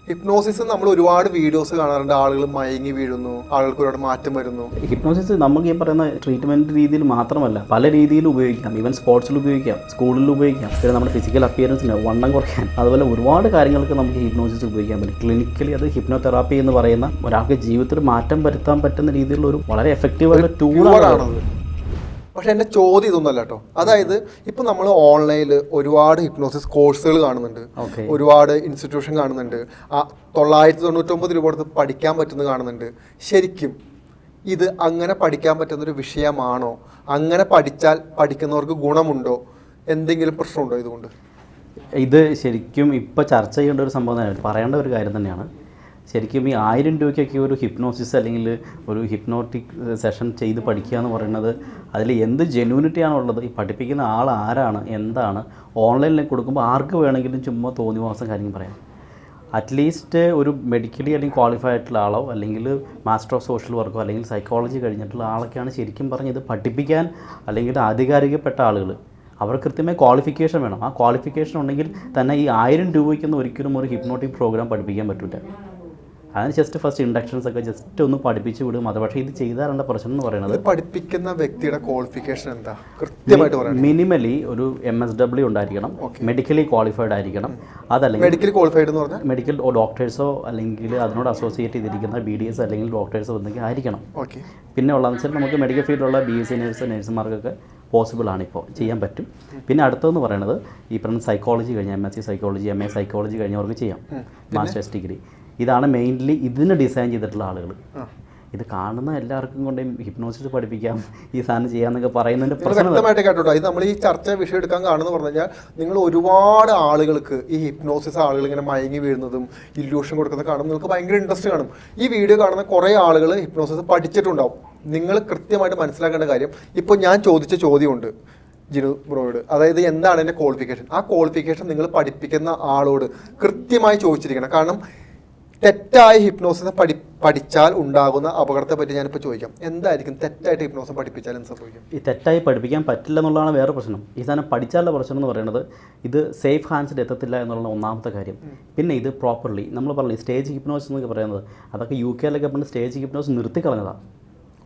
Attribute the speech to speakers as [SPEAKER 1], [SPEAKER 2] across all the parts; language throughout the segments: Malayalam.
[SPEAKER 1] ഹിപ്നോസിസ് നമ്മൾ ഒരുപാട് വീഡിയോസ് കാണാറുണ്ട്. ആളുകൾ മയങ്ങി വീഴുന്നു, ആളുകൾക്ക് ഒരുപാട് മാറ്റം വരുന്നു.
[SPEAKER 2] ഹിപ്നോസിസ് നമുക്ക് ഈ പറയുന്ന ട്രീറ്റ്മെൻറ്റ് രീതിയിൽ മാത്രമല്ല, പല രീതിയിൽ ഉപയോഗിക്കാം. ഈവൻ സ്പോർട്സിൽ ഉപയോഗിക്കാം, സ്കൂളിൽ ഉപയോഗിക്കാം, പിന്നെ നമ്മുടെ ഫിസിക്കൽ അപ്പിയറൻസിന് വണ്ണം കുറയ്ക്കാൻ, അതുപോലെ ഒരുപാട് കാര്യങ്ങൾക്ക് നമുക്ക് ഹിപ്നോസിസ് ഉപയോഗിക്കാൻ പറ്റും. ക്ലിനിക്കലി അത് ഹിപ്നോതെറാപ്പി എന്ന് പറയുന്ന ഒരാൾക്ക് ജീവിതത്തിൽ മാറ്റം വരുത്താൻ പറ്റുന്ന രീതിയിലുള്ള ഒരു വളരെ എഫക്റ്റീവായ ടൂളാണ്.
[SPEAKER 1] പക്ഷെ എൻ്റെ ചോദ്യം ഇതൊന്നുമല്ല കേട്ടോ. അതായത് ഇപ്പം നമ്മൾ ഓൺലൈനിൽ ഒരുപാട് ഹിപ്നോസിസ് കോഴ്സുകൾ കാണുന്നുണ്ട്, ഒരുപാട് ഇൻസ്റ്റിറ്റ്യൂഷൻ കാണുന്നുണ്ട്, 999 രൂപ കൊടുത്ത് പഠിക്കാൻ പറ്റുന്നത് കാണുന്നുണ്ട്. ശരിക്കും ഇത് അങ്ങനെ പഠിക്കാൻ പറ്റുന്നൊരു വിഷയമാണോ? അങ്ങനെ പഠിച്ചാൽ പഠിക്കുന്നവർക്ക് ഗുണമുണ്ടോ? എന്തെങ്കിലും പ്രശ്നമുണ്ടോ ഇതുകൊണ്ട്?
[SPEAKER 2] ഇത് ശരിക്കും ഇപ്പോൾ ചർച്ച ചെയ്യേണ്ട ഒരു സംഭവം തന്നെയാണ്, പറയേണ്ട ഒരു കാര്യം തന്നെയാണ്. ശരിക്കും ഈ 1000 രൂപയ്ക്കൊക്കെ ഒരു ഹിപ്നോസിസ് അല്ലെങ്കിൽ ഒരു ഹിപ്നോട്ടിക് സെഷൻ ചെയ്ത് പഠിക്കുക എന്ന് പറയുന്നത് അതിൽ എന്ത് ജെന്യൂനിറ്റിയാണുള്ളത്? ഈ പഠിപ്പിക്കുന്ന ആൾ ആരാണ്, എന്താണ്? ഓൺലൈനിലേക്ക് കൊടുക്കുമ്പോൾ ആർക്ക് വേണമെങ്കിലും ചുമ്മാ തോന്നിവാസം കാര്യം പറയാം. അറ്റ്ലീസ്റ്റ് ഒരു മെഡിക്കലി അല്ലെങ്കിൽ ക്വാളിഫൈഡ് ആയിട്ടുള്ള ആളോ അല്ലെങ്കിൽ മാസ്റ്റർ ഓഫ് സോഷ്യൽ വർക്കോ അല്ലെങ്കിൽ സൈക്കോളജി കഴിഞ്ഞിട്ടുള്ള ആളൊക്കെയാണ് ശരിക്കും പറഞ്ഞ് ഇത് പഠിപ്പിക്കാൻ, അല്ലെങ്കിൽ ആധികാരികപ്പെട്ട ആളുകൾ. അവർ കൃത്യമായി ക്വാളിഫിക്കേഷൻ വേണം. ആ ക്വാളിഫിക്കേഷൻ ഉണ്ടെങ്കിൽ തന്നെ ഈ 1000 രൂപയ്ക്കൊന്നും ഒരിക്കലും ഒരു ഹിപ്നോട്ടിക് പ്രോഗ്രാം പഠിപ്പിക്കാൻ പറ്റില്ല. അതിന് ജസ്റ്റ് ഫസ്റ്റ് ഇൻഡക്ഷൻസ് ഒക്കെ ജസ്റ്റ് ഒന്ന് പഠിപ്പിച്ച് വിടും. അത് പക്ഷേ ഇത് ചെയ്താറുള്ള പ്രശ്നം എന്ന് പറയുന്നത്
[SPEAKER 1] പഠിപ്പിക്കുന്ന വ്യക്തിയുടെ ക്വാളിഫിക്കേഷൻ എന്താ കൃത്യമായിട്ട് പറയാം.
[SPEAKER 2] മിനിമലി ഒരു MSW ഉണ്ടായിരിക്കണം, മെഡിക്കലി ക്വാളിഫൈഡ് ആയിരിക്കണം. അതല്ലെങ്കിൽ
[SPEAKER 1] മെഡിക്കലി ക്വാളിഫൈഡ് എന്ന് പറഞ്ഞാൽ
[SPEAKER 2] മെഡിക്കൽ ഡോക്ടേഴ്സോ അല്ലെങ്കിൽ അതിനോട് അസോസിയേറ്റ് ചെയ്തിരിക്കുന്ന BDS അല്ലെങ്കിൽ ഡോക്ടേഴ്സോ എന്തെങ്കിലും ആയിരിക്കണം. പിന്നെ ഉള്ളതെന്ന് വെച്ചാൽ നമുക്ക് മെഡിക്കൽ ഫീൽഡിലുള്ള BSc നഴ്സുമാർക്കൊക്കെ പോസിബിൾ ആണ്, ഇപ്പോൾ ചെയ്യാൻ പറ്റും. പിന്നെ അടുത്തതെന്ന് പറയുന്നത് ഈ പറഞ്ഞ സൈക്കോളജി കഴിഞ്ഞ MSc സൈക്കോളജി, MA സൈക്കോളജി കഴിഞ്ഞവർക്ക് ചെയ്യാം, മാസ്റ്റേഴ്സ് ഡിഗ്രി. ഇതാണ് മെയിൻലി ഇതിന് ഡിസൈൻ ചെയ്തിട്ടുള്ള ആളുകൾ. ഇത് കാണുന്ന എല്ലാവർക്കും കൊണ്ട് ഹിപ്നോസിസ് പഠിപ്പിക്കാം, ഈ സാധനം ചെയ്യാന്നൊക്കെ പറയുന്നതിൻ്റെ
[SPEAKER 1] വ്യക്തമായിട്ട് കേട്ടോ. ഇത് നമ്മൾ ഈ ചർച്ച വിഷയം എടുക്കാൻ കാണുമെന്ന് പറഞ്ഞു കഴിഞ്ഞാൽ നിങ്ങൾ ഒരുപാട് ആളുകൾക്ക് ഈ ഹിപ്നോസിസ് ആളുകൾ ഇങ്ങനെ മയങ്ങി വീഴുന്നതും ഇല്യൂഷൻ കൊടുക്കുന്നത് കാണുമ്പോൾ നിങ്ങൾക്ക് ഭയങ്കര ഇൻട്രസ്റ്റ് കാണും. ഈ വീഡിയോ കാണുന്ന കുറേ ആളുകൾ ഹിപ്നോസിസ് പഠിച്ചിട്ടുണ്ടാവും. നിങ്ങൾ കൃത്യമായിട്ട് മനസ്സിലാക്കേണ്ട കാര്യം, ഇപ്പോൾ ഞാൻ ചോദിച്ച ചോദ്യമുണ്ട് ജിനു ബ്രോയോട്, അതായത് എന്താണ് എൻ്റെ ക്വാളിഫിക്കേഷൻ. ആ ക്വാളിഫിക്കേഷൻ നിങ്ങൾ പഠിപ്പിക്കുന്ന ആളോട് കൃത്യമായി ചോദിച്ചിരിക്കണം. കാരണം തെറ്റായ ഹിപ്നോസിസ് പഠിച്ചാൽ ഉണ്ടാകുന്ന അപകടത്തെ പറ്റി ഞാനിപ്പോൾ ചോദിക്കാം. എന്തായിരിക്കും തെറ്റായിട്ട് ഹിപ്നോസിസ് പഠിപ്പിച്ചാൽ എന്ത് സംഭവിക്കും?
[SPEAKER 2] ഈ തെറ്റായി പഠിപ്പിക്കാൻ പറ്റില്ല എന്നുള്ളതാണ് വേറെ പ്രശ്നം. ഈ സാധനം പഠിച്ചാലുള്ള പ്രശ്നം എന്ന് പറയുന്നത് ഇത് സേഫ് ഹാൻഡ്സിൽ എത്തത്തില്ല എന്നുള്ള ഒന്നാമത്തെ കാര്യം. പിന്നെ ഇത് പ്രോപ്പർലി നമ്മൾ പറഞ്ഞു സ്റ്റേജ് ഹിപ്നോസിസ് എന്നൊക്കെ പറയുന്നത് അതൊക്കെ UK പണ്ട് സ്റ്റേജ് ഹിപ്നോസിസ് നിർത്തിക്കളഞ്ഞതാണ്.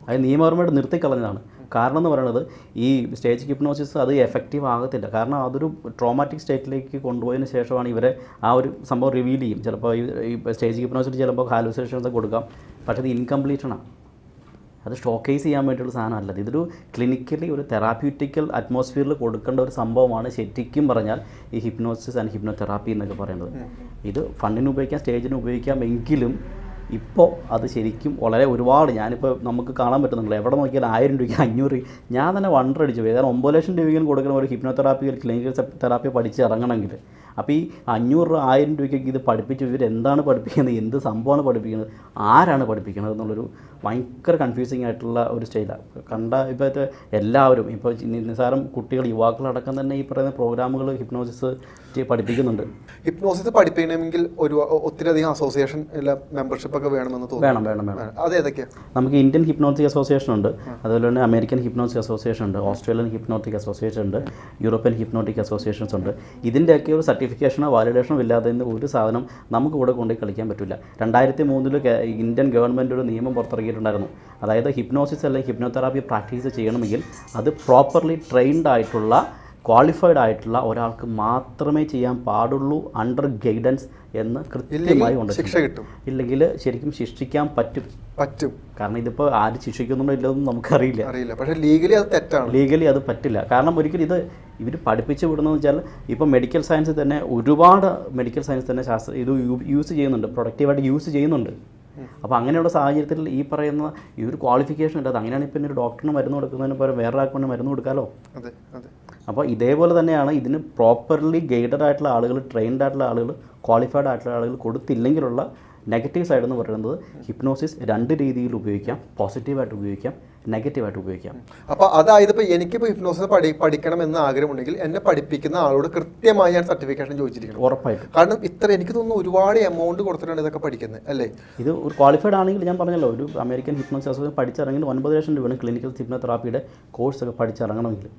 [SPEAKER 2] അത് നിയമപരമായിട്ട് നിർത്തിക്കളഞ്ഞതാണ്. കാരണം എന്ന് പറയുന്നത് ഈ സ്റ്റേജ് ഹിപ്നോസിസ് അത് എഫക്റ്റീവ് ആകത്തില്ല. കാരണം അതൊരു ട്രോമാറ്റിക് സ്റ്റേറ്റിലേക്ക് കൊണ്ടുപോയതിന് ശേഷമാണ് ഇവരെ ആ ഒരു സംഭവം റിവീൽ ചെയ്യും. ചിലപ്പോൾ ഈ സ്റ്റേജ് ഹിപ്നോസിസ് ചിലപ്പോൾ ഹാലുസിനേഷൻസ് കൊടുക്കാം, പക്ഷേ അത് ഇൻകംപ്ലീഷനാണ്. അത് ഷോക്കേസ് ചെയ്യാൻ വേണ്ടിയുള്ള സാധനമല്ല. ഇതൊരു ക്ലിനിക്കലി ഒരു തെറാപ്യൂട്ടിക്കൽ അറ്റ്മോസ്ഫിയറിൽ കൊടുക്കേണ്ട ഒരു സംഭവമാണ് ശരിക്കും പറഞ്ഞാൽ ഈ ഹിപ്നോസിസ് ആൻഡ് ഹിപ്നോതെറാപ്പി എന്നൊക്കെ പറയുന്നത്. ഇത് ഫണ്ടിന് ഉപയോഗിക്കാം, സ്റ്റേജിന് ഉപയോഗിക്കാം. എങ്കിലും ഇപ്പോൾ അത് ശരിക്കും വളരെ ഒരുപാട് ഞാനിപ്പോൾ നമുക്ക് കാണാൻ പറ്റുന്നുണ്ടല്ലോ, എവിടെ നോക്കിയാൽ 1000 രൂപയ്ക്ക് 500 ഞാൻ തന്നെ വണ്ടർ അടിച്ചു പോയി. കാരണം 9 ലക്ഷം രൂപയ്ക്ക് കൊടുക്കുന്ന ഒരു ഹിപ്നോതെറാപ്പി ക്ലിനിക്കൽ തെറാപ്പി പഠിച്ച് ഇറങ്ങണമെങ്കിൽ അപ്പോൾ ഈ 500 1000 രൂപയ്ക്ക് ഇത് പഠിപ്പിച്ച് ഇവരെന്താണ് പഠിപ്പിക്കുന്നത്, എന്ത് സംഭവമാണ് പഠിപ്പിക്കുന്നത്, ആരാണ് പഠിപ്പിക്കുന്നത് എന്നുള്ളൊരു ഭയങ്കര കൺഫ്യൂസിങ് ആയിട്ടുള്ള ഒരു സ്റ്റൈലാണ്. ഇപ്പോഴത്തെ എല്ലാവരും ഇപ്പോൾ നിസ്സാരം കുട്ടികൾ യുവാക്കളടക്കം തന്നെ ഈ പറയുന്ന പ്രോഗ്രാമുകൾ ഹിപ്നോസിസ് പഠിപ്പിക്കുന്നുണ്ട്.
[SPEAKER 1] ഹിപ്നോസിസ് പഠിപ്പിക്കണമെങ്കിൽ ഒത്തിരിയധികം അസോസിയേഷൻ മെമ്പർഷിപ്പ് ഒക്കെ വേണമെന്ന് തോന്നുന്നു. വേണം. അതേതൊക്കെയാണ്?
[SPEAKER 2] നമുക്ക് ഇന്ത്യൻ ഹിപ്നോട്ടിക് അസോസിയേഷൻ ഉണ്ട്, അതുപോലെ തന്നെ അമേരിക്കൻ ഹിപ്നോട്ടിക് അസോസിയേഷൻ ഉണ്ട്, ഓസ്ട്രേലിയൻ ഹിപ്നോട്ടിക് അസോസിയേഷൻ ഉണ്ട്, യൂറോപ്യൻ ഹിപ്നോട്ടിക് അസോസിയേഷൻസ് ഉണ്ട്. ഇതിൻ്റെയൊക്കെ ഒരു സർട്ടിഫിക്കേഷനോ വാലിഡേഷനോ ഇല്ലാതെ ഒരു സാധനം നമുക്ക് ഇവിടെ കൊണ്ടുപോയി കളിക്കാൻ പറ്റില്ല. 2003 ഇന്ത്യൻ ഗവൺമെൻറ് ഒരു നിയമം പുറത്തിറക്കിയിട്ടുണ്ടായിരുന്നു. അതായത് ഹിപ്നോസിസ് അല്ലെങ്കിൽ ഹിപ്നോതെറാപ്പി പ്രാക്ടീസ് ചെയ്യണമെങ്കിൽ അത് പ്രോപ്പർലി ട്രെയിൻഡ് ആയിട്ടുള്ള ക്വാളിഫൈഡ് ആയിട്ടുള്ള ഒരാൾക്ക് മാത്രമേ ചെയ്യാൻ പാടുള്ളൂ, അണ്ടർ ഗൈഡൻസ് എന്ന് കൃത്യമായി ഉണ്ട്.
[SPEAKER 1] ശിക്ഷ കിട്ടും,
[SPEAKER 2] ഇല്ലെങ്കിൽ ശരിക്കും ശിക്ഷിക്കാൻ പറ്റും. കാരണം ഇതിപ്പോൾ ആര് ശിക്ഷിക്കുന്നുണ്ടോ ഇല്ലെന്നും നമുക്കറിയില്ല.
[SPEAKER 1] പക്ഷേ ലീഗലി അത് തെറ്റാണ്.
[SPEAKER 2] ലീഗലി അത് പറ്റില്ല. കാരണം ഒരിക്കലും ഇത് ഇവർ പഠിപ്പിച്ച് വിടുന്നതെന്ന് വെച്ചാൽ ഇപ്പോൾ മെഡിക്കൽ സയൻസ് തന്നെ ഒരുപാട് മെഡിക്കൽ സയൻസ് തന്നെ ഇത് യൂസ് ചെയ്യുന്നുണ്ട്, പ്രൊഡക്റ്റീവായിട്ട് യൂസ് ചെയ്യുന്നുണ്ട്. അപ്പോൾ അങ്ങനെയുള്ള സാഹചര്യത്തിൽ ഈ പറയുന്ന ഈ ഒരു ക്വാളിഫിക്കേഷൻ ഇല്ലാതെ അങ്ങനെയാണ് ഇപ്പോൾ ഒരു ഡോക്ടറിന് മരുന്ന് കൊടുക്കുന്നതിന് പകരം വേറൊരാൾക്ക് കൊണ്ട് മരുന്ന് കൊടുക്കാമല്ലോ. അപ്പോൾ ഇതേപോലെ തന്നെയാണ് ഇതിന് പ്രോപ്പർലി ഗൈഡഡ് ആയിട്ടുള്ള ആളുകൾ, ട്രെയിൻഡ് ആയിട്ടുള്ള ആളുകൾ, ക്വാളിഫൈഡ് ആയിട്ടുള്ള ആളുകൾ കൊടുത്തില്ലെങ്കിലുള്ള നെഗറ്റീവ് സൈഡ് എന്ന് പറയുന്നത് ഹിപ്നോസിസ് 2 രീതിയിൽ ഉപയോഗിക്കാം. പോസിറ്റീവായിട്ട് ഉപയോഗിക്കാം, നെഗറ്റീവായിട്ട് ഉപയോഗിക്കാം.
[SPEAKER 1] അപ്പോൾ അതായത് ഇപ്പോൾ എനിക്കിപ്പോൾ ഹിപ്നോസിസ് പഠിക്കണമെന്ന് ആഗ്രഹമുണ്ടെങ്കിൽ എന്നെ പഠിപ്പിക്കുന്ന ആളോട് കൃത്യമായി ഞാൻ സർട്ടിഫിക്കേഷൻ ചോദിച്ചിരിക്കണം.
[SPEAKER 2] ഉറപ്പായിട്ടും.
[SPEAKER 1] കാരണം എനിക്ക് തോന്നുന്നു ഒരുപാട് എമൗണ്ട് കൊടുത്തിട്ടാണ് ഇതൊക്കെ പഠിക്കുന്നത് അല്ലേ?
[SPEAKER 2] ഇത് ഒരു ക്വാളിഫൈഡ് ആണെങ്കിൽ ഞാൻ പറഞ്ഞല്ലോ, ഒരു അമേരിക്കൻ ഹിപ്നോസിസ് അസോസിയേഷൻ പഠിച്ചിറങ്ങി 9 ലക്ഷം രൂപയാണ് ക്ലിനിക്കൽ ഹിപ്നോതെറാപ്പിയുടെ കോഴ്സൊക്കെ പഠിച്ചിറങ്ങണമെങ്കിൽ.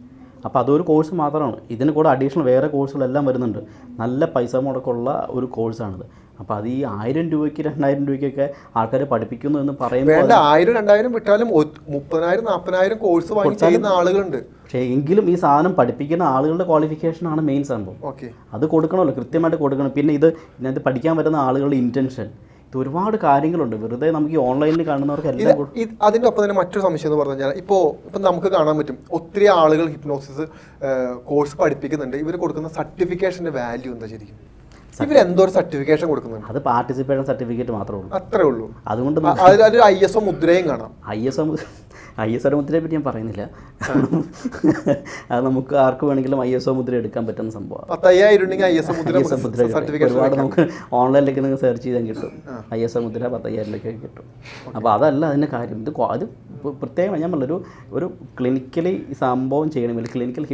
[SPEAKER 2] അപ്പോൾ അതൊരു കോഴ്സ് മാത്രമാണ്. ഇതിന് കൂടെ അഡീഷണൽ വേറെ കോഴ്സുകളെല്ലാം വരുന്നുണ്ട്. നല്ല പൈസ മുടക്കുള്ള ഒരു കോഴ്സാണിത്. അപ്പോൾ അത് ഈ 1000 രൂപയ്ക്ക് 2000 രൂപയ്ക്കൊക്കെ ആൾക്കാരെ പഠിപ്പിക്കുന്നു എന്ന് പറയുമ്പോൾ
[SPEAKER 1] വേണ്ട 1000-2000 വിട്ടാലും 30,000-40,000 കോഴ്സ് വാങ്ങി ചെയ്യുന്ന ആളുകളുണ്ട്.
[SPEAKER 2] പക്ഷേ എങ്കിലും ഈ സാധനം പഠിപ്പിക്കുന്ന ആളുകളുടെ ക്വാളിഫിക്കേഷനാണ് മെയിൻ സംഭവം.
[SPEAKER 1] ഓക്കെ,
[SPEAKER 2] അത് കൊടുക്കണമല്ലോ, കൃത്യമായിട്ട് കൊടുക്കണം. പിന്നെ ഇതിനകത്ത് പഠിക്കാൻ വരുന്ന ആളുകളുടെ ഇൻറ്റൻഷൻ, ഇത് ഒരുപാട് കാര്യങ്ങളുണ്ട്. വെറുതെ നമുക്ക് ഈ ഓൺലൈനിൽ കാണുന്നവർക്ക് എല്ലാം
[SPEAKER 1] അതിൻ്റെ ഒപ്പം തന്നെ മറ്റൊരു സംശയം എന്ന് പറഞ്ഞു കഴിഞ്ഞാൽ ഇപ്പം നമുക്ക് കാണാൻ പറ്റും ഒത്തിരി ആളുകൾ ഹിപ്നോസിസ് കോഴ്സ് പഠിപ്പിക്കുന്നുണ്ട്. ഇവർ കൊടുക്കുന്ന സർട്ടിഫിക്കേഷൻ്റെ വാല്യൂ എന്താ ശരിക്കും? ഇവർ എന്തോ ഒരു സർട്ടിഫിക്കേഷൻ കൊടുക്കുന്നുണ്ട്.
[SPEAKER 2] അത് പാർട്ടിസിപ്പേഷൻ സർട്ടിഫിക്കറ്റ് മാത്രമേ ഉള്ളൂ, അത്രേ
[SPEAKER 1] ഉള്ളൂ.
[SPEAKER 2] അതുകൊണ്ട്
[SPEAKER 1] അതിലൊരു ISO മുദ്രയും കാണാം.
[SPEAKER 2] ISO മുദ്രയെ പറ്റി ഞാൻ പറയുന്നില്ല. അത് നമുക്ക് ആർക്ക് വേണമെങ്കിലും ISO മുദ്ര എടുക്കാൻ പറ്റുന്ന സംഭവം.
[SPEAKER 1] 10,000 ഉണ്ടെങ്കിൽ ISO മുദ്ര
[SPEAKER 2] ഒരുപാട് നമുക്ക് ഓൺലൈനിലേക്ക് നിങ്ങൾ സെർച്ച് ചെയ്താൽ കിട്ടും. ISO മുദ്ര 10,000 കിട്ടും. അപ്പോൾ അതല്ല അതിൻ്റെ കാര്യം. അത് പ്രത്യേകം ഞാൻ പറഞ്ഞൊരു ഒരു ക്ലിനിക്കലി സംഭവം ചെയ്യണമെങ്കിൽ, ക്ലിനിക്കൽ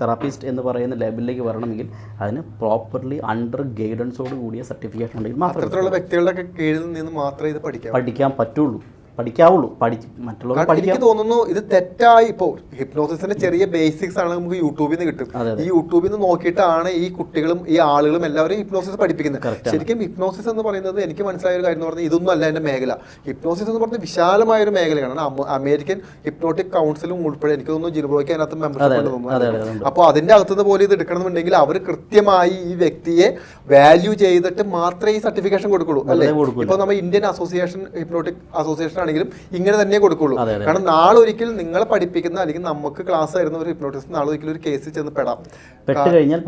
[SPEAKER 2] തെറാപ്പിസ്റ്റ് എന്ന് പറയുന്ന ലെവലിലേക്ക് വരണമെങ്കിൽ അതിന് പ്രോപ്പർലി അണ്ടർ ഗൈഡൻസോട് കൂടിയ സർട്ടിഫിക്കേഷൻ ഉണ്ടെങ്കിൽ മാത്രമേ
[SPEAKER 1] വ്യക്തികളുടെ കീഴിൽ നിന്ന് മാത്രമേ ഇത്
[SPEAKER 2] പഠിക്കാൻ പറ്റുള്ളൂ, പഠിക്കാവുള്ളൂ. മറ്റുള്ളവർ
[SPEAKER 1] എനിക്ക് തോന്നുന്നു ഇത് തെറ്റായി. ഇപ്പോൾ ഹിപ്നോസിസിന്റെ ചെറിയ ബേസിക്സ് ആണ് നമുക്ക് യൂട്യൂബിൽ നിന്ന് കിട്ടും. ഈ യൂട്യൂബിൽ നിന്ന് നോക്കിയിട്ടാണ് ഈ കുട്ടികളും ഈ ആളുകളും എല്ലാവരും ഹിപ്നോസിസ് പഠിപ്പിക്കുന്നത്. ശരിക്കും ഹിപ്നോസിസ് എന്ന് പറയുന്നത് എനിക്ക് മനസ്സിലായ ഒരു കാര്യം എന്ന് പറഞ്ഞാൽ ഇതൊന്നും അല്ല എൻ്റെ മേഖല. ഹിപ്നോസിസ് എന്ന് പറഞ്ഞാൽ വിശാലമായ ഒരു മേഖലയാണ്. അമേരിക്കൻ ഹിപ്നോട്ടിക് കൗൺസിലും ഉൾപ്പെടെ എനിക്ക് തോന്നുന്നു ജിനുബ്രോയ്ക്ക് അതിനകത്ത് മെമ്പർഷിപ്പ് തോന്നുന്നു. അപ്പോൾ അതിന്റെ അകത്തുനിന്ന് പോലെ ഇത് എടുക്കണമെന്നുണ്ടെങ്കിൽ അവർ കൃത്യമായി ഈ വ്യക്തിയെ വാല്യൂ ചെയ്തിട്ട് മാത്രമേ ഈ സർട്ടിഫിക്കേഷൻ കൊടുക്കുള്ളൂ, അല്ലേ? ഇപ്പോൾ നമ്മൾ ഇന്ത്യൻ ഹിപ്നോട്ടിക് അസോസിയേഷൻ ആണെങ്കിലും ഇങ്ങനെ തന്നെ കൊടുക്കുള്ളൂ. കാരണം നാളെ ഒരിക്കൽ നിങ്ങളെ പഠിപ്പിക്കുന്ന അല്ലെങ്കിൽ നമുക്ക് ക്ലാസ് തരുന്ന ഒരു ഹിപ്നോട്ടിസ്റ്റ് നാളെ ഒരിക്കലും ഒരു കേസിൽ ചെന്ന്
[SPEAKER 2] പെട്ട് കഴിഞ്ഞാൽ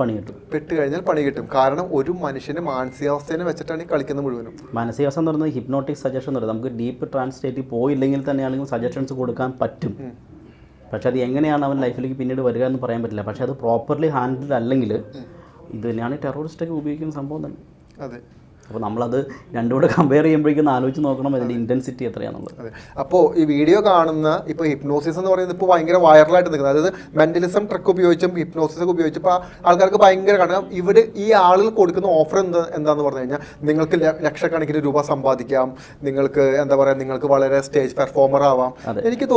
[SPEAKER 1] പണി കിട്ടും. കാരണം ഒരു മനുഷ്യന്റെ മാനസികാവസ്ഥയെ വെച്ചിട്ടാണ് ഈ കളിക്കുന്നത് മുഴുവനും.
[SPEAKER 2] മാനസികാവസ്ഥ എന്ന് പറയുന്നത് ഹിപ്നോട്ടിക് സജഷൻ എന്ന് പറയുന്നത് നമുക്ക് ഡീപ്പ് ട്രാൻസ് സ്റ്റേറ്റിൽ പോയില്ലെങ്കിൽ തന്നെയാണെങ്കിൽ സജഷൻസ് കൊടുക്കാൻ പറ്റും. പക്ഷെ അത് എങ്ങനെയാണ് അവൻ ലൈഫിലേക്ക് പിന്നീട് വരിക എന്ന് പറയാൻ പറ്റില്ല. പക്ഷെ അത് പ്രോപ്പർലി ഹാൻഡിൽ അല്ലെങ്കിൽ ഇത് തന്നെയാണ് ടെററിസ്റ്റൊക്കെ ഉപയോഗിക്കുന്ന സംഭവം തന്നെ.
[SPEAKER 1] അതെ.
[SPEAKER 2] അപ്പോൾ നമ്മളത് രണ്ടുകൂടെ കമ്പയർ ചെയ്യുമ്പോഴേക്കും ആലോചിച്ച് നോക്കണം അതിൻ്റെ ഇൻറ്റൻസിറ്റി എത്രയാണെന്നുള്ളത്.
[SPEAKER 1] അപ്പോൾ ഈ വീഡിയോ കാണുന്ന ഇപ്പോൾ ഹിപ്നോസിസ് എന്ന് പറയുന്നത് ഇപ്പോൾ ഭയങ്കര വൈറലായിട്ട് നിൽക്കുന്നത്, അതായത് മെന്റലിസം ട്രിക്ക് ഉപയോഗിച്ചും ഹിപ്നോസിസ് ഉപയോഗിച്ചും ഇപ്പോൾ ആൾക്കാർക്ക് ഭയങ്കര കാരണം ഇവിടെ ഈ ആളുകൾ കൊടുക്കുന്ന ഓഫർ എന്താന്ന് പറഞ്ഞു കഴിഞ്ഞാൽ നിങ്ങൾക്ക് ലക്ഷക്കണക്കിന് രൂപ സമ്പാദിക്കാം, നിങ്ങൾക്ക് എന്താ പറയുക, നിങ്ങൾക്ക് വളരെ സ്റ്റേജ് പെർഫോമർ ആവാം. എനിക്ക്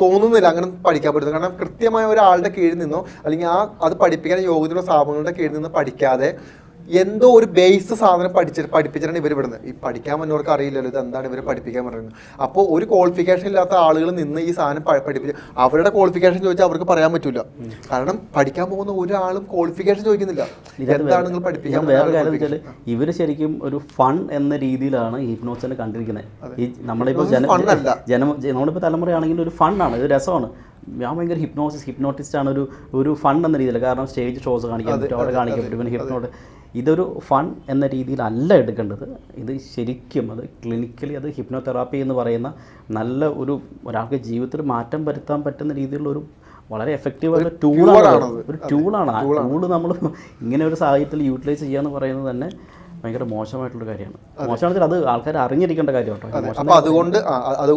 [SPEAKER 1] തോന്നുന്നില്ല അങ്ങനെ പഠിക്കാൻ പറ്റുന്നത്. കാരണം കൃത്യമായ ഒരാളുടെ കീഴിൽ നിന്നോ അല്ലെങ്കിൽ അത് പഠിപ്പിക്കാൻ യോഗ്യതയുള്ള സ്ഥാപനങ്ങളുടെ കീഴിൽ നിന്ന് പഠിക്കാതെ എന്തോ ഒരു ബേസ് സാധനം പഠിപ്പിച്ചിട്ടാണ് ഇവർ വിടുന്നത്. ഈ പഠിക്കാൻ വന്നവർക്ക് അറിയില്ലല്ലോ ഇത് എന്താണ് ഇവർ പഠിപ്പിക്കാൻ പറയുന്നത്. അപ്പോൾ ഒരു ക്വാളിഫിക്കേഷൻ ഇല്ലാത്ത ആളുകൾ നിന്ന് ഈ സാധനം പഠിപ്പിച്ച് അവരുടെ ക്വാളിഫിക്കേഷൻ ചോദിച്ചാൽ അവർക്ക് പറയാൻ പറ്റില്ല. കാരണം പഠിക്കാൻ പോകുന്ന ഒരാളും ക്വാളിഫിക്കേഷൻ ചോദിക്കുന്നില്ല, എന്താണ് നിങ്ങൾ പഠിപ്പിക്കാൻ.
[SPEAKER 2] വേറെ കാര്യം വെച്ചാൽ ഇവർ ശരിക്കും ഒരു ഫൺ എന്ന രീതിയിലാണ് ഹിപ്നോസിനെ കണ്ടിരിക്കുന്നത്. ഈ നമ്മളിപ്പോൾ നമ്മളിപ്പോൾ തലമുറയാണെങ്കിൽ ഒരു ഫണ്ണാണ്, ഇത് രസമാണ്. ഞാൻ ഭയങ്കര ഹിപ്നോട്ടിസ്റ്റ് ആണ്, ഒരു ഫൺ എന്ന രീതിയിൽ. കാരണം സ്റ്റേജ് ഷോസ് കാണിക്കാൻ പറ്റും, അവിടെ കാണിക്കാൻ പറ്റും. പിന്നെ ഹിപ്നോട്ട് ഇതൊരു ഫൺ എന്ന രീതിയിലല്ല എടുക്കേണ്ടത്. ഇത് ശരിക്കും അത് ക്ലിനിക്കലി അത് ഹിപ്നോതെറാപ്പി എന്ന് പറയുന്ന നല്ല ഒരാൾക്ക് ജീവിതത്തിൽ മാറ്റം വരുത്താൻ പറ്റുന്ന രീതിയിലുള്ള ഒരു വളരെ എഫക്റ്റീവായ ടൂളാണ്. ആ ടൂള് നമ്മൾ ഇങ്ങനെ ഒരു സാഹചര്യത്തിൽ യൂട്ടിലൈസ് ചെയ്യുക എന്ന് പറയുന്നത് തന്നെ ഭയങ്കര മോശമായിട്ടുള്ള കാര്യമാണ്. മോശമാണെങ്കിൽ അത് ആൾക്കാർ അറിഞ്ഞിരിക്കേണ്ട കാര്യമാണ്.
[SPEAKER 1] അപ്പോൾ അതുകൊണ്ട്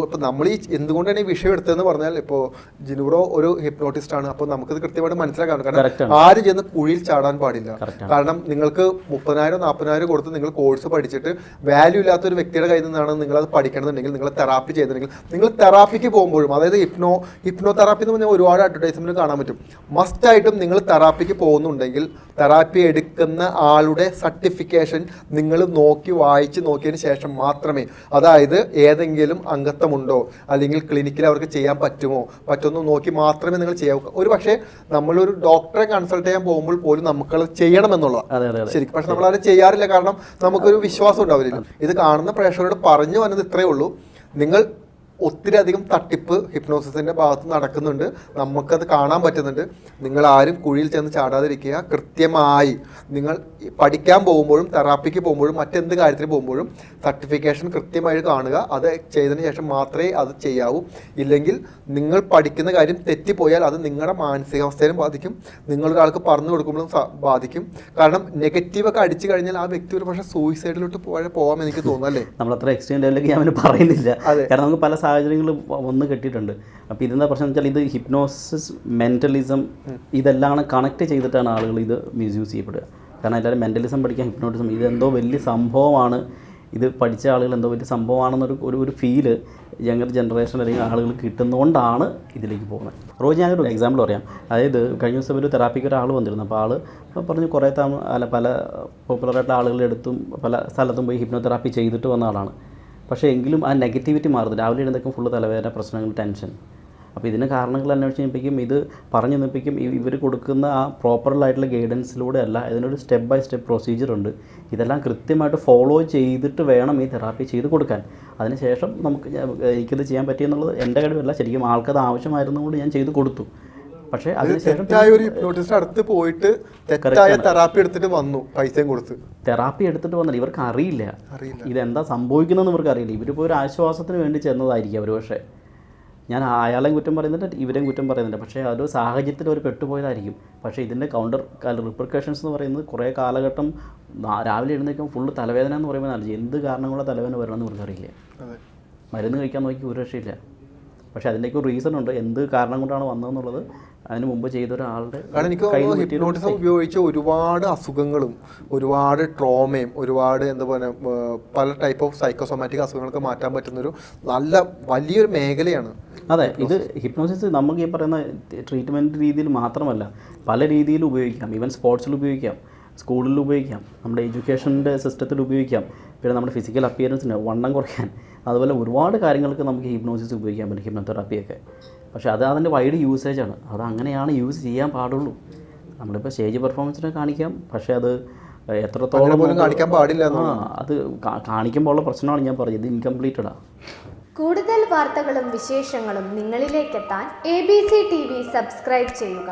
[SPEAKER 1] ഇപ്പം നമ്മൾ എന്തുകൊണ്ടാണ് ഈ വിഷയം എടുത്തതെന്ന് പറഞ്ഞാൽ, ഇപ്പോൾ ജിനുബ്രോ ഒരു ഹിപ്നോട്ടിസ്റ്റ് ആണ്. അപ്പോൾ നമുക്കിത് കൃത്യമായിട്ട് മനസ്സിലാക്കാൻ, കാരണം ആര് ചെന്ന് കുഴിയിൽ ചാടാൻ പാടില്ല. കാരണം നിങ്ങൾക്ക് 30,000-40,000 കൊടുത്ത് നിങ്ങൾ കോഴ്സ് പഠിച്ചിട്ട് വാല്യൂ ഇല്ലാത്ത ഒരു വ്യക്തിയുടെ കയ്യിൽ നിന്നാണ് നിങ്ങളത് പഠിക്കണമെന്നുണ്ടെങ്കിൽ, നിങ്ങൾ തെറാപ്പി ചെയ്തിട്ടുണ്ടെങ്കിൽ, നിങ്ങൾ തെറാപ്പിക്ക് പോകുമ്പോഴും, അതായത് ഹിപ്നോ തെറാപ്പി എന്ന് പറഞ്ഞാൽ ഒരുപാട് അഡ്വർടൈസ്മെന്റ് കാണാൻ പറ്റും. മസ്റ്റായിട്ടും നിങ്ങൾ തെറാപ്പിക്ക് പോകുന്നുണ്ടെങ്കിൽ തെറാപ്പി എടുക്കുന്ന ആളുടെ സർട്ടിഫിക്കേഷൻ നിങ്ങൾ വായിച്ചതിന് ശേഷം മാത്രമേ, അതായത് ഏതെങ്കിലും അംഗത്വമുണ്ടോ അല്ലെങ്കിൽ ക്ലിനിക്കിൽ അവർക്ക് ചെയ്യാൻ പറ്റുമോ നോക്കി മാത്രമേ നിങ്ങൾ ചെയ്യാവൂ. ഒരു പക്ഷേ നമ്മളൊരു ഡോക്ടറെ കൺസൾട്ട് ചെയ്യാൻ പോകുമ്പോൾ പോലും നമുക്കത് ചെയ്യണമെന്നുള്ളതാണ് ശരിക്കും. പക്ഷെ നമ്മളത് ചെയ്യാറില്ല, കാരണം നമുക്കൊരു വിശ്വാസം ഉണ്ടാവില്ല. ഇത് കാണുന്ന പ്രേക്ഷകരോട് പറഞ്ഞു വന്നത് ഇത്രയേ ഉള്ളൂ. നിങ്ങൾ ഒത്തിരി അധികം തട്ടിപ്പ് ഹിപ്നോസിസിന്റെ ഭാഗത്ത് നടക്കുന്നുണ്ട്, നമുക്കത് കാണാൻ പറ്റുന്നുണ്ട്. നിങ്ങൾ ആരും കുഴിയിൽ ചെന്ന് ചാടാതിരിക്കുക. കൃത്യമായി നിങ്ങൾ പഠിക്കാൻ പോകുമ്പോഴും തെറാപ്പിക്ക് പോകുമ്പോഴും മറ്റെന്ത് കാര്യത്തിന് പോകുമ്പോഴും സർട്ടിഫിക്കേഷൻ കൃത്യമായി കാണുക. അത് ചെയ്തതിന് ശേഷം മാത്രമേ അത് ചെയ്യാവൂ. ഇല്ലെങ്കിൽ നിങ്ങൾ പഠിക്കുന്ന കാര്യം തെറ്റിപ്പോയാൽ അത് നിങ്ങളുടെ മാനസികാവസ്ഥയിലും ബാധിക്കും, നിങ്ങളൊരാൾക്ക് പറഞ്ഞു കൊടുക്കുമ്പോഴും ബാധിക്കും. കാരണം നെഗറ്റീവൊക്കെ അടിച്ചു കഴിഞ്ഞാൽ ആ വ്യക്തി ഒരു പക്ഷേ സൂയിസൈഡിലോട്ട് പോകാൻ എനിക്ക് തോന്നുന്നല്ലേ.
[SPEAKER 2] നമ്മളത്ര എക്സ്ട്രീം ലെവലിലേക്ക് ഞാൻ പറയുന്നില്ല, കാരണം നമുക്ക് പല സാഹചര്യങ്ങൾ വന്ന് കിട്ടിയിട്ടുണ്ട്. അപ്പോൾ ഇതെന്താ പ്രശ്നം വെച്ചാൽ ഇത് ഹിപ്നോസിസ്, മെൻ്റലിസം ഇതെല്ലാം കണക്ട് ചെയ്തിട്ടാണ് ആളുകൾ ഇത് മിസ്യൂസ് ചെയ്യപ്പെടുക. കാരണം എല്ലാവരും മെൻ്റലിസം പഠിക്കാൻ ഹിപ്നോട്ടിസം ഇതെന്തോ വലിയ സംഭവമാണ് ഇത് പഠിച്ച ആളുകൾ എന്തോ വലിയ സംഭവമാണെന്നൊരു ഒരു ഫീല് യങ്ങർ ജനറേഷൻ അല്ലെങ്കിൽ ആളുകൾ കിട്ടുന്നതുകൊണ്ടാണ് ഇതിലേക്ക് പോകുന്നത്. റോജ് ഞാനൊരു എക്സാമ്പിൾ പറയാം. അതായത് കഴിഞ്ഞ ദിവസം ഒരു തെറാപ്പിക്ക് ഒരാൾ വന്നിരുന്നു. അപ്പോൾ ആൾ പറഞ്ഞു കുറേ പല പോപ്പുലറായിട്ടുള്ള ആളുകളുടെ അടുത്തും പല സ്ഥലത്തും പോയി ഹിപ്നോതെറാപ്പി ചെയ്തിട്ട് വന്ന ആളാണ്. പക്ഷേ എങ്കിലും ആ നെഗറ്റിവിറ്റി മാറുന്നില്ല. രാവിലെ എഴുന്നേക്കും ഫുള്ള് തലവേദന, പ്രശ്നങ്ങൾ, ടെൻഷൻ. അപ്പോൾ ഇതിന് കാരണങ്ങൾ അന്വേഷിച്ച് കഴിയുമ്പോഴേക്കും ഇത് പറഞ്ഞു നിൽപ്പിക്കും ഇവർ കൊടുക്കുന്ന ആ പ്രോപ്പറായിട്ടുള്ള ഗൈഡൻസിലൂടെ അല്ല, ഇതിനൊരു സ്റ്റെപ്പ് ബൈ സ്റ്റെപ്പ് പ്രൊസീജിയർ ഉണ്ട്. ഇതെല്ലാം കൃത്യമായിട്ട് ഫോളോ ചെയ്തിട്ട് വേണം ഈ തെറാപ്പി ചെയ്ത് കൊടുക്കാൻ. അതിനുശേഷം എനിക്കിത് ചെയ്യാൻ പറ്റിയെന്നുള്ളത് എൻ്റെ കഴിവല്ല, ശരിക്കും ആൾക്കത് ആവശ്യമായിരുന്നുകൊണ്ട് ഞാൻ ചെയ്ത് കൊടുത്തു. പക്ഷേ അതിനുശേഷം
[SPEAKER 1] ഒരു ഹിപ്നോട്ടിസ്റ്റ് അടുത്ത് പോയിട്ട് തെറ്റായ തെറാപ്പി എടുത്തിട്ട് വന്നു, പൈസയും കൊടുത്ത്
[SPEAKER 2] തെറാപ്പി എടുത്തിട്ട് വന്നില്ല. ഇവർക്ക് അറിയില്ല ഇതെന്താ സംഭവിക്കുന്നതെന്ന് ഇവർക്ക് അറിയില്ല. ഇവരിപ്പോൾ ഒരു ആശ്വാസത്തിന് വേണ്ടി ചെന്നതായിരിക്കും അവർ. പക്ഷേ ഞാൻ അയാളെയും കുറ്റം പറയുന്നുണ്ട്, ഇവരെയും കുറ്റം പറയുന്നുണ്ട്. പക്ഷേ അതൊരു സാഹചര്യത്തിൽ അവർ പെട്ടുപോയതായിരിക്കും. പക്ഷേ ഇതിൻ്റെ റിപ്പർക്കേഷൻസ് എന്ന് പറയുന്നത് കുറേ കാലഘട്ടം രാവിലെ എഴുന്നേൽക്കുമ്പോൾ ഫുള്ള് തലവേദന എന്ന് പറയുമ്പോൾ എന്ത് കാരണം കൊണ്ട് തലവേദന വരണമെന്ന് ഇവർക്കറിയില്ല. മരുന്ന് കഴിക്കാൻ നോക്കി ഒരു രക്ഷയില്ല. പക്ഷേ അതിൻ്റെയൊക്കെ ഒരു റീസൺ ഉണ്ട്, എന്ത് കാരണം കൊണ്ടാണ് വന്നതെന്നുള്ളത് അതിന് മുമ്പ് ചെയ്ത ഒരാളുടെ.
[SPEAKER 1] കാരണം എനിക്ക് ഹിപ്നോട്ടിസം ഉപയോഗിച്ച ഒരുപാട് അസുഖങ്ങളും ഒരുപാട് ട്രോമയും ഒരുപാട് എന്താ പറയുക പല ടൈപ്പ് ഓഫ് സൈക്കോസൊമാറ്റിക് അസുഖങ്ങളൊക്കെ മാറ്റാൻ പറ്റുന്നൊരു നല്ല വലിയൊരു മേഖലയാണ്.
[SPEAKER 2] അതെ, ഇത് ഹിപ്നോസിസ് നമുക്ക് ഈ പറയുന്ന ട്രീറ്റ്മെൻറ്റ് രീതിയിൽ മാത്രമല്ല പല രീതിയിൽ ഉപയോഗിക്കാം. ഈവൻ സ്പോർട്സിൽ ഉപയോഗിക്കാം, സ്കൂളിൽ ഉപയോഗിക്കാം, നമ്മുടെ എഡ്യൂക്കേഷൻ്റെ സിസ്റ്റത്തിൽ ഉപയോഗിക്കാം, പിന്നെ നമ്മുടെ ഫിസിക്കൽ അപ്പിയറൻസിന് വണ്ണം കുറയ്ക്കാൻ, അതുപോലെ ഒരുപാട് കാര്യങ്ങൾക്ക് നമുക്ക് ഹിപ്നോസിസ് ഉപയോഗിക്കാൻ പറ്റും, ഹിപ്നോതെറാപ്പിയൊക്കെ. പക്ഷേ അതിൻ്റെ വൈഡ് യൂസേജാണ്. അത് അങ്ങനെയാണ് യൂസ് ചെയ്യാൻ പാടുള്ളൂ. നമ്മളിപ്പോൾ സ്റ്റേജ് പെർഫോമൻസിനെ കാണിക്കാം, പക്ഷേ അത് എത്രത്തോളം
[SPEAKER 1] കാണിക്കാൻ പാടില്ല.
[SPEAKER 2] അത് കാണിക്കുമ്പോൾ ഉള്ള പ്രശ്നമാണ് ഞാൻ പറഞ്ഞത്, ഇത് ഇൻകംപ്ലീറ്റഡാണ്.
[SPEAKER 3] കൂടുതൽ വാർത്തകളും വിശേഷങ്ങളും നിങ്ങളിലേക്കെത്താൻ ABC TV സബ്സ്ക്രൈബ് ചെയ്യുക.